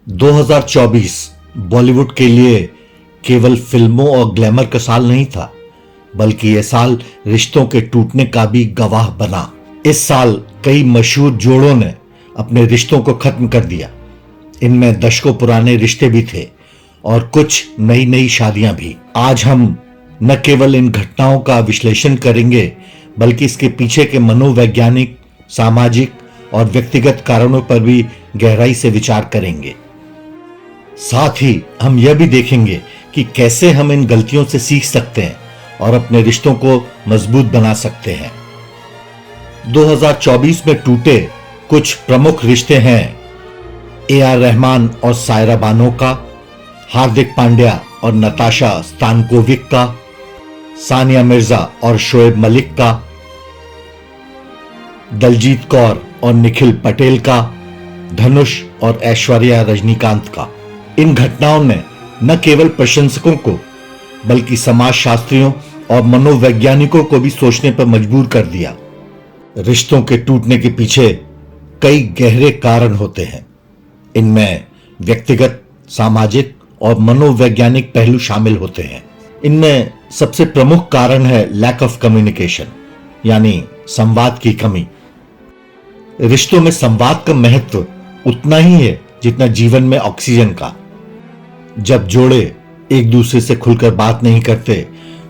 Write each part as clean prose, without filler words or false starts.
2024 बॉलीवुड के लिए केवल फिल्मों और ग्लैमर का साल नहीं था, बल्कि यह साल रिश्तों के टूटने का भी गवाह बना। इस साल कई मशहूर जोड़ों ने अपने रिश्तों को खत्म कर दिया। इनमें दशकों पुराने रिश्ते भी थे और कुछ नई नई शादियां भी। आज हम न केवल इन घटनाओं का विश्लेषण करेंगे, बल्कि इसके पीछे के मनोवैज्ञानिक, सामाजिक और व्यक्तिगत कारणों पर भी गहराई से विचार करेंगे। साथ ही हम यह भी देखेंगे कि कैसे हम इन गलतियों से सीख सकते हैं और अपने रिश्तों को मजबूत बना सकते हैं। 2024 में टूटे कुछ प्रमुख रिश्ते हैं ए.आर. रहमान और सायरा बानो का, हार्दिक पांड्या और नताशा स्तानकोविक का, सानिया मिर्जा और शोएब मलिक का, दलजीत कौर और निखिल पटेल का, धनुष और ऐश्वर्या रजनीकांत का। इन घटनाओं ने न केवल प्रशंसकों को बल्कि समाजशास्त्रियों और मनोवैज्ञानिकों को भी सोचने पर मजबूर कर दिया। रिश्तों के टूटने के पीछे कई गहरे कारण होते हैं। इनमें व्यक्तिगत, सामाजिक और मनोवैज्ञानिक पहलू शामिल होते हैं। इनमें सबसे प्रमुख कारण है लैक ऑफ कम्युनिकेशन, यानी संवाद की कमी। रिश्तों में संवाद का महत्व उतना ही है जितना जीवन में ऑक्सीजन का। जब जोड़े एक दूसरे से खुलकर बात नहीं करते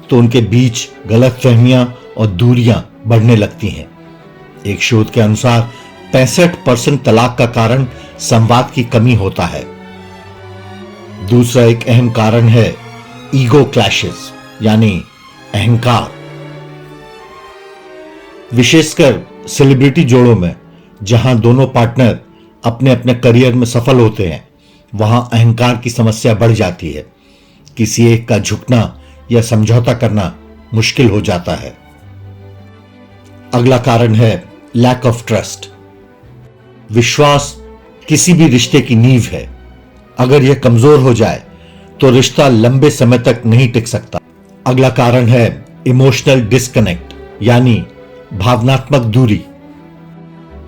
तो उनके बीच गलतफहमियां और दूरियां बढ़ने लगती हैं। एक शोध के अनुसार 65% तलाक का कारण संवाद की कमी होता है। दूसरा एक अहम कारण है ईगो क्लैशेस, यानी अहंकार। विशेषकर सेलिब्रिटी जोड़ों में, जहां दोनों पार्टनर अपने अपने करियर में सफल होते हैं, वहां अहंकार की समस्या बढ़ जाती है। किसी एक का झुकना या समझौता करना मुश्किल हो जाता है। अगला कारण है लैक ऑफ ट्रस्ट। विश्वास किसी भी रिश्ते की नींव है। अगर यह कमजोर हो जाए तो रिश्ता लंबे समय तक नहीं टिक सकता। अगला कारण है इमोशनल डिस्कनेक्ट, यानी भावनात्मक दूरी।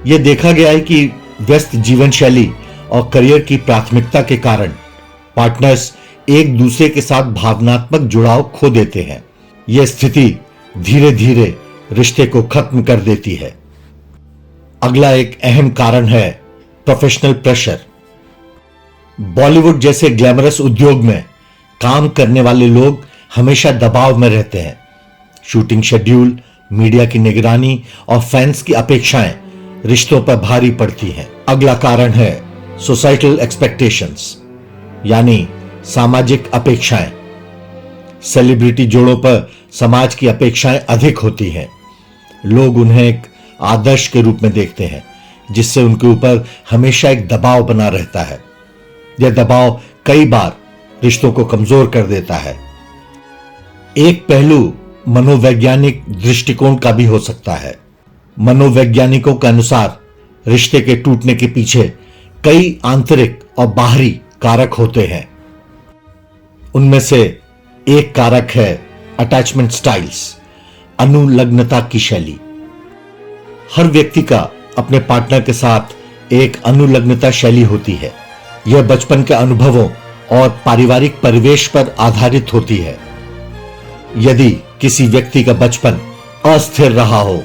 यह देखा गया है कि व्यस्त जीवन शैली और करियर की प्राथमिकता के कारण पार्टनर्स एक दूसरे के साथ भावनात्मक जुड़ाव खो देते हैं। यह स्थिति धीरे धीरे रिश्ते को खत्म कर देती है। अगला एक अहम कारण है प्रोफेशनल प्रेशर। बॉलीवुड जैसे ग्लैमरस उद्योग में काम करने वाले लोग हमेशा दबाव में रहते हैं। शूटिंग शेड्यूल, मीडिया की निगरानी और फैंस की अपेक्षाएं रिश्तों पर भारी पड़ती हैं। अगला कारण है सोसाइटल एक्सपेक्टेशंस, यानी सामाजिक अपेक्षाएं। सेलिब्रिटी जोड़ों पर समाज की अपेक्षाएं अधिक होती हैं। लोग उन्हें एक आदर्श के रूप में देखते हैं, जिससे उनके ऊपर हमेशा एक दबाव बना रहता है। यह दबाव कई बार रिश्तों को कमजोर कर देता है। एक पहलू मनोवैज्ञानिक दृष्टिकोण का भी हो सकता है। मनोवैज्ञानिकों के अनुसार रिश्ते के टूटने के पीछे कई आंतरिक और बाहरी कारक होते हैं। उनमें से एक कारक है अटैचमेंट स्टाइल्स, अनुलग्नता की शैली। हर व्यक्ति का अपने पार्टनर के साथ एक अनुलग्नता शैली होती है। यह बचपन के अनुभवों और पारिवारिक परिवेश पर आधारित होती है। यदि किसी व्यक्ति का बचपन अस्थिर रहा हो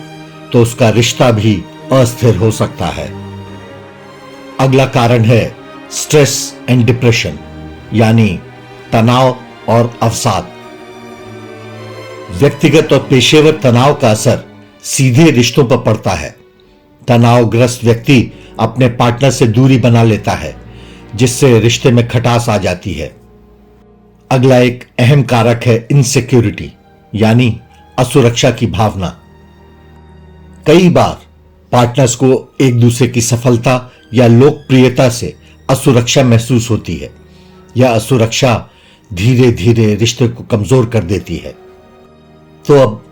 तो उसका रिश्ता भी अस्थिर हो सकता है। अगला कारण है स्ट्रेस एंड डिप्रेशन, यानी तनाव और अवसाद। व्यक्तिगत और पेशेवर तनाव का असर सीधे रिश्तों पर पड़ता है। तनावग्रस्त व्यक्ति अपने पार्टनर से दूरी बना लेता है, जिससे रिश्ते में खटास आ जाती है। अगला एक अहम कारक है इनसिक्योरिटी, यानी असुरक्षा की भावना। कई बार पार्टनर्स को एक दूसरे की सफलता या लोकप्रियता से असुरक्षा महसूस होती है। यह असुरक्षा धीरे धीरे रिश्ते को कमजोर कर देती है। तो अब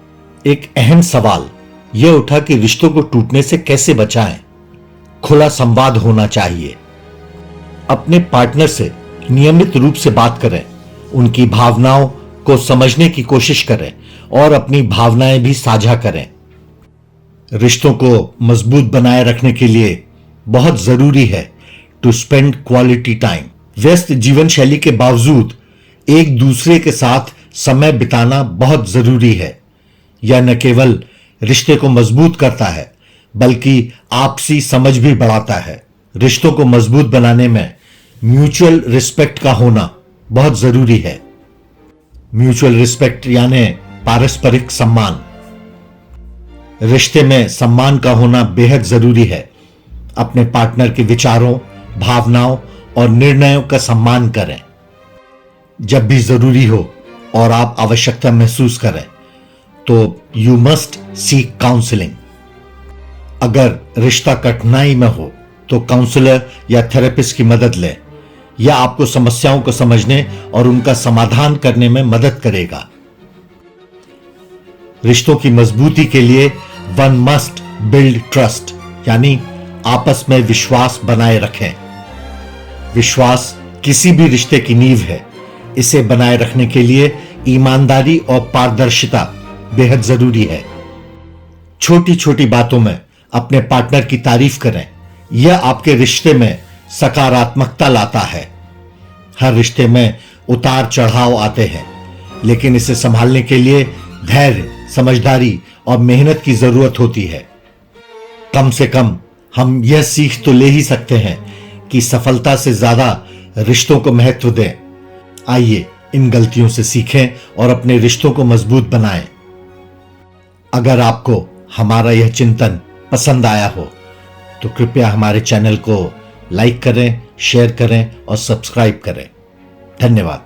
एक अहम सवाल यह उठा कि रिश्तों को टूटने से कैसे बचाएं। खुला संवाद होना चाहिए। अपने पार्टनर से नियमित रूप से बात करें, उनकी भावनाओं को समझने की कोशिश करें और अपनी भावनाएं भी साझा करें। रिश्तों को मजबूत बनाए रखने के लिए बहुत जरूरी है टू स्पेंड क्वालिटी टाइम। व्यस्त जीवन शैली के बावजूद एक दूसरे के साथ समय बिताना बहुत जरूरी है। यह न केवल रिश्ते को मजबूत करता है बल्कि आपसी समझ भी बढ़ाता है। रिश्तों को मजबूत बनाने में म्यूचुअल रिस्पेक्ट का होना बहुत जरूरी है। म्यूचुअल रिस्पेक्ट यानी पारस्परिक सम्मान। रिश्ते में सम्मान का होना बेहद जरूरी है। अपने पार्टनर के विचारों, भावनाओं और निर्णयों का सम्मान करें। जब भी जरूरी हो और आप आवश्यकता महसूस करें तो यू मस्ट सीक काउंसलिंग। अगर रिश्ता कठिनाई में हो तो काउंसलर या थेरेपिस्ट की मदद लें। यह आपको समस्याओं को समझने और उनका समाधान करने में मदद करेगा। रिश्तों की मजबूती के लिए वन मस्ट बिल्ड ट्रस्ट, यानी आपस में विश्वास बनाए रखें। विश्वास किसी भी रिश्ते की नींव है। इसे बनाए रखने के लिए ईमानदारी और पारदर्शिता बेहद जरूरी है। छोटी छोटी बातों में अपने पार्टनर की तारीफ करें। यह आपके रिश्ते में सकारात्मकता लाता है। हर रिश्ते में उतार चढ़ाव आते हैं, लेकिन इसे संभालने के लिए धैर्य, समझदारी और मेहनत की जरूरत होती है। कम से कम हम यह सीख तो ले ही सकते हैं कि सफलता से ज्यादा रिश्तों को महत्व दें। आइए इन गलतियों से सीखें और अपने रिश्तों को मजबूत बनाएं। अगर आपको हमारा यह चिंतन पसंद आया हो तो कृपया हमारे चैनल को लाइक करें, शेयर करें और सब्सक्राइब करें। धन्यवाद।